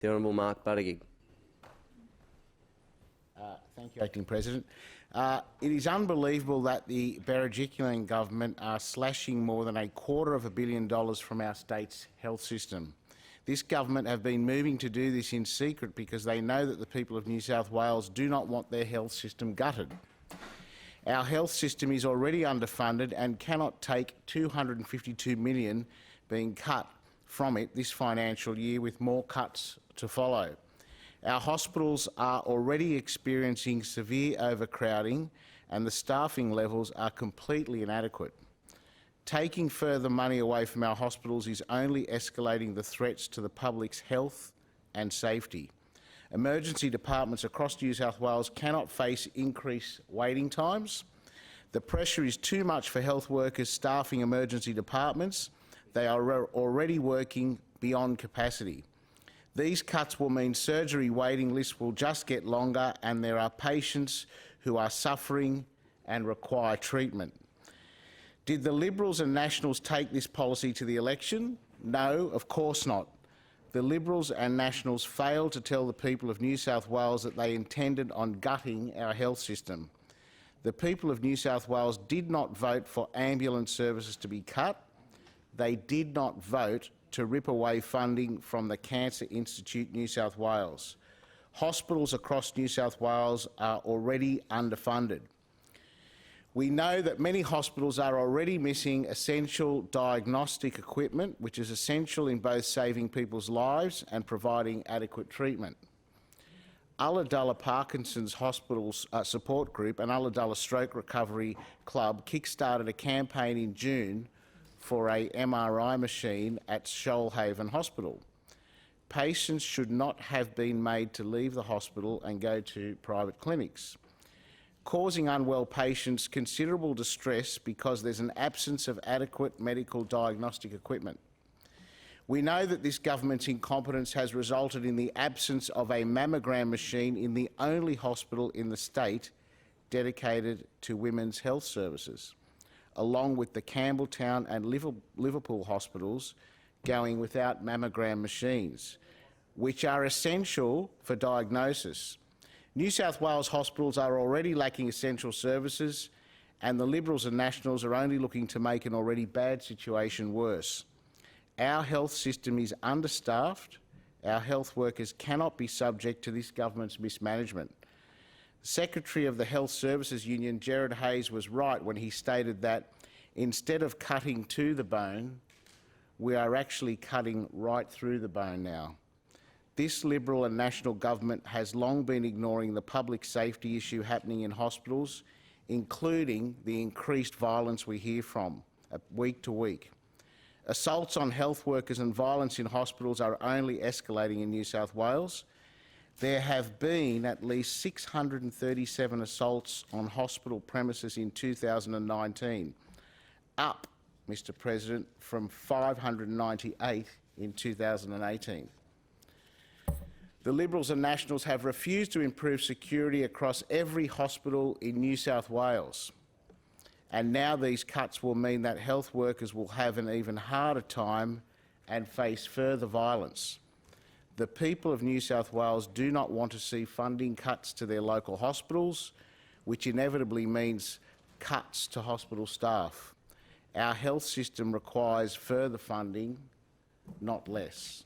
The Honourable Mark Buttigieg. Thank you, Acting President. It is unbelievable that the Buttigieg government are slashing more than $250 million from our state's health system. This government have been moving to do this in secret because they know that the people of New South Wales do not want their health system gutted. Our health system is already underfunded and cannot take $252 million being cut from it this financial year, with more cuts to follow. Our hospitals are already experiencing severe overcrowding and the staffing levels are completely inadequate. Taking further money away from our hospitals is only escalating the threats to the public's health and safety. Emergency departments across New South Wales cannot face increased waiting times. The pressure is too much for health workers staffing emergency departments. They are already working beyond capacity. These cuts will mean surgery waiting lists will just get longer and there are patients who are suffering and require treatment. Did the Liberals and Nationals take this policy to the election? No, of course not. The Liberals and Nationals failed to tell the people of New South Wales that they intended on gutting our health system. The people of New South Wales did not vote for ambulance services to be cut. They did not vote to rip away funding from the Cancer Institute New South Wales. Hospitals across New South Wales are already underfunded. We know that many hospitals are already missing essential diagnostic equipment, which is essential in both saving people's lives and providing adequate treatment. Ulladulla Parkinson's Hospital's support group and Ulladulla Stroke Recovery Club kick-started a campaign in June for a MRI machine at Shoalhaven Hospital. Patients should not have been made to leave the hospital and go to private clinics, causing unwell patients considerable distress because there's an absence of adequate medical diagnostic equipment. We know that this government's incompetence has resulted in the absence of a mammogram machine in the only hospital in the state dedicated to women's health services, along with the Campbelltown and Liverpool hospitals going without mammogram machines, which are essential for diagnosis. New South Wales hospitals are already lacking essential services, and the Liberals and Nationals are only looking to make an already bad situation worse. Our health system is understaffed. Our health workers cannot be subject to this government's mismanagement. Secretary of the Health Services Union, Gerard Hayes, was right when he stated that instead of cutting to the bone, we are actually cutting right through the bone now. This Liberal and National government has long been ignoring the public safety issue happening in hospitals, including the increased violence we hear from week to week. Assaults on health workers and violence in hospitals are only escalating in New South Wales. There have been at least 637 assaults on hospital premises in 2019, up, Mr President, from 598 in 2018. The Liberals and Nationals have refused to improve security across every hospital in New South Wales. And now these cuts will mean that health workers will have an even harder time and face further violence. The people of New South Wales do not want to see funding cuts to their local hospitals, which inevitably means cuts to hospital staff. Our health system requires further funding, not less.